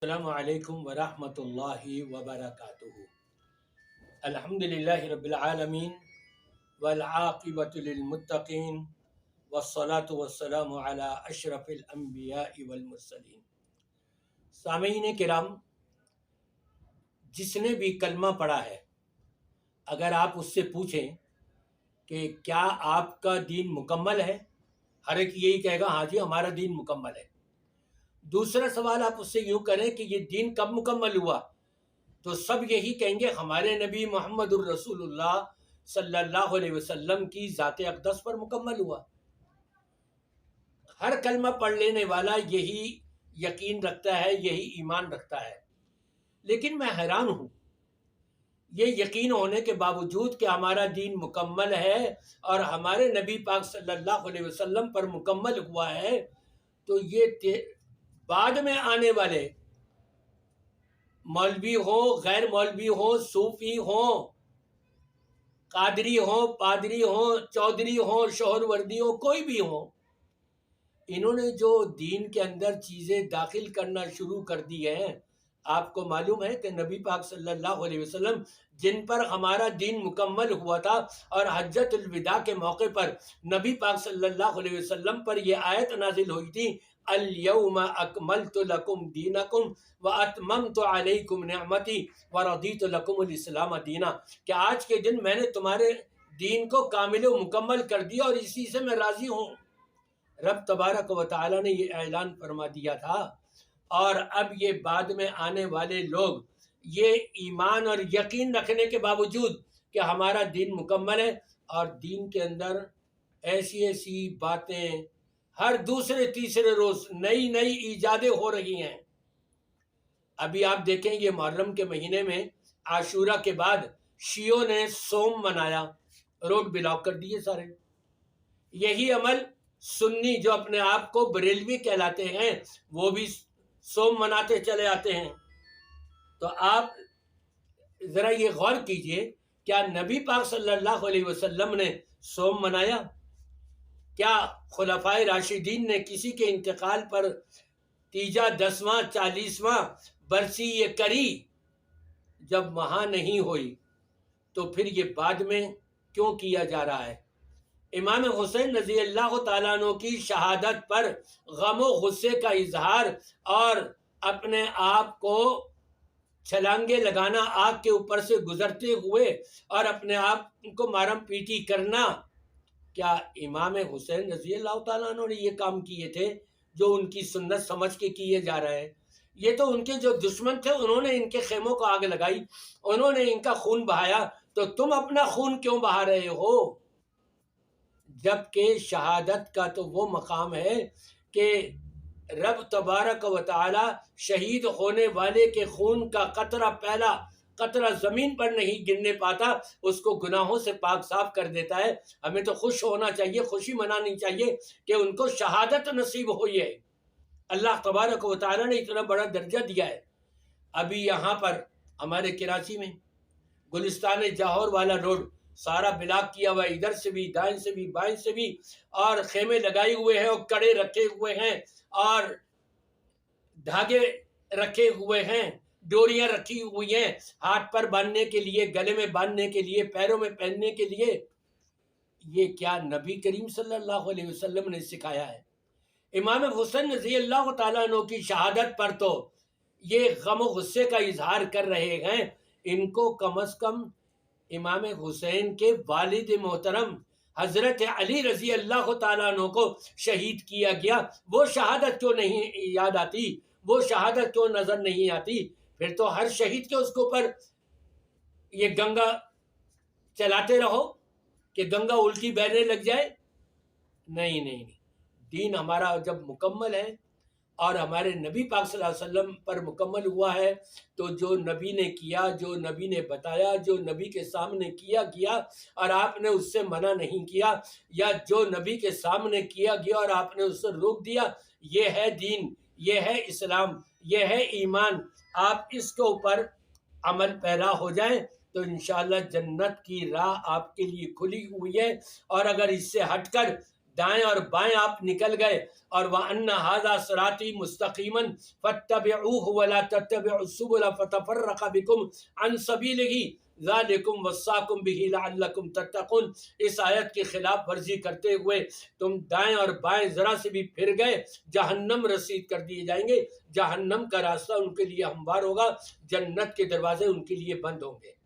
السلام علیکم ورحمۃ اللہ وبرکاتہ۔ الحمد للہ رب العالمین والعاقبۃ للمتقین والصلاة والسلام علی اشرف الانبیاء والمرسلین۔ سامعین کرام، جس نے بھی کلمہ پڑھا ہے، اگر آپ اس سے پوچھیں کہ کیا آپ کا دین مکمل ہے، ہر ایک یہی کہے گا ہاں جی ہمارا دین مکمل ہے۔ دوسرا سوال آپ اس سے یوں کریں کہ یہ دین کب مکمل ہوا، تو سب یہی کہیں گے ہمارے نبی محمد الرسول اللہ صلی اللہ علیہ وسلم کی ذات اقدس پر مکمل ہوا۔ ہر کلمہ پڑھ لینے والا یہی یقین رکھتا ہے، یہی ایمان رکھتا ہے، لیکن میں حیران ہوں یہ یقین ہونے کے باوجود کہ ہمارا دین مکمل ہے اور ہمارے نبی پاک صلی اللہ علیہ وسلم پر مکمل ہوا ہے، تو یہ بعد میں آنے والے مولوی ہوں، غیر مولوی ہوں، صوفی ہوں، قادری ہوں، پادری ہوں، چودھری ہوں، شوہر وردی ہوں، کوئی بھی ہوں، انہوں نے جو دین کے اندر چیزیں داخل کرنا شروع کر دی ہیں، آپ کو معلوم ہے کہ نبی پاک صلی اللہ علیہ وسلم جن پر ہمارا دین مکمل ہوا تھا، اور حجۃ الوداع کے موقع پر نبی پاک صلی اللہ علیہ وسلم پر یہ آیت نازل ہوئی تھی، اليوم اکملت لکم دینکم واتممت علیکم نعمتی ورضیت لکم الاسلام دینا، کہ آج کے دن میں نے تمہارے دین کو کامل و مکمل کر دیا اور اسی سے میں راضی ہوں۔ رب تبارک و تعالی نے یہ اعلان فرما دیا تھا، اور اب یہ بعد میں آنے والے لوگ یہ ایمان اور یقین رکھنے کے باوجود کہ ہمارا دین مکمل ہے، اور دین کے اندر ایسی ایسی باتیں ہر دوسرے تیسرے روز نئی نئی ایجادیں ہو رہی ہیں۔ ابھی آپ دیکھیں یہ محرم کے مہینے میں عاشورہ کے بعد شیعوں نے سوم منایا، روڈ بلاک کر دیے سارے۔ یہی عمل سنی جو اپنے آپ کو بریلوی کہلاتے ہیں وہ بھی سوم مناتے چلے آتے ہیں۔ تو آپ ذرا یہ غور کیجئے، کیا نبی پاک صلی اللہ علیہ وسلم نے سوم منایا؟ کیا خلفائے راشدین نے کسی کے انتقال پر تیجا 10واں 40واں برسی یہ کری؟ جب وہاں نہیں ہوئی تو پھر یہ بعد میں کیوں کیا جا رہا ہے؟ امام حسین رضی اللہ تعالیٰ عنہ کی شہادت پر غم و غصے کا اظہار اور اپنے آپ کو چھلانگے لگانا، آگ کے اوپر سے گزرتے ہوئے اور اپنے آپ کو مارم پیٹی کرنا، کیا امام حسین رضی اللہ تعالیٰ عنہ نے یہ کام کیے تھے جو ان کی سنت سمجھ کے کیے جا رہے ہیں؟ یہ تو ان کے جو دشمن تھے انہوں نے ان کے خیموں کو آگ لگائی، انہوں نے ان کا خون بہایا، تو تم اپنا خون کیوں بہا رہے ہو؟ جبکہ شہادت کا تو وہ مقام ہے کہ رب تبارک و تعالی شہید ہونے والے کے خون کا قطرہ، پہلا قطرہ زمین پر نہیں گرنے پاتا، اس کو گناہوں سے پاک صاف کر دیتا ہے۔ ہمیں تو خوش ہونا چاہیے، خوشی منانی چاہیے کہ ان کو شہادت نصیب ہوئی ہے۔ اللہ تبارک و تعالی نے اتنا بڑا درجہ دیا ہے۔ ابھی یہاں پر ہمارے کراچی میں گلستان جوہر والا روڈ سارا بلاک کیا ہوا ہے، ادھر سے بھی، دائیں سے بھی، بائیں سے بھی، اور خیمے لگائے ہوئے ہیں اور کڑے رکھے ہوئے ہیں اور دھاگے رکھے ہوئے ہیں، ڈوریاں رکھی ہوئی ہیں ہاتھ پر باندھنے کے لیے، گلے میں باندھنے کے لیے، پیروں میں پہننے کے لیے۔ یہ کیا نبی کریم صلی اللہ علیہ وسلم نے سکھایا ہے؟ امام حسین رضی اللہ تعالیٰ عنہ کی شہادت پر تو یہ غم و غصے کا اظہار کر رہے ہیں، ان کو کم از کم امام حسین کے والد محترم حضرت علی رضی اللہ تعالیٰ عنہ کو شہید کیا گیا، وہ شہادت کیوں نہیں یاد آتی؟ وہ شہادت کیوں نظر نہیں آتی؟ پھر تو ہر شہید کے اس کے اوپر یہ گنگا چلاتے رہو کہ گنگا الٹی بہنے لگ جائے۔ نہیں نہیں نہیں، دین ہمارا جب مکمل ہے اور ہمارے نبی پاک صلی اللہ علیہ وسلم پر مکمل ہوا ہے، تو جو نبی نے کیا، جو نبی نے بتایا، جو نبی کے سامنے کیا گیا اور آپ نے اس سے منع نہیں کیا، یا جو نبی کے سامنے کیا گیا اور آپ نے اس سے روک دیا، یہ ہے دین، یہ ہے اسلام، یہ ہے ایمان۔ آپ اس کے اوپر عمل پیرا ہو جائیں تو انشاءاللہ جنت کی راہ آپ کے لیے کھلی ہوئی ہے، اور اگر اس سے ہٹ کر دائیں اور بائیں آپ نکل گئے، اور وَأَنَّ هَذَا صِرَاطِي مُسْتَقِيمًا فَاتَّبِعُوهُ وَلَا تَتَّبِعُوا السُّبُلَ فَتَفَرَّقَ بِكُمْ عَنْ سَبِيلِهِ ذَلِكُمْ وَصَّاكُمْ بِهِ لَعَلَّكُمْ تَتَّقُونَ۔ اس آیت کی خلاف ورزی کرتے ہوئے تم دائیں اور بائیں ذرا سے بھی پھر گئے، جہنم رسید کر دیے جائیں گے، جہنم کا راستہ ان کے لیے ہموار ہوگا، جنت کے دروازے ان کے لیے بند ہوں گے۔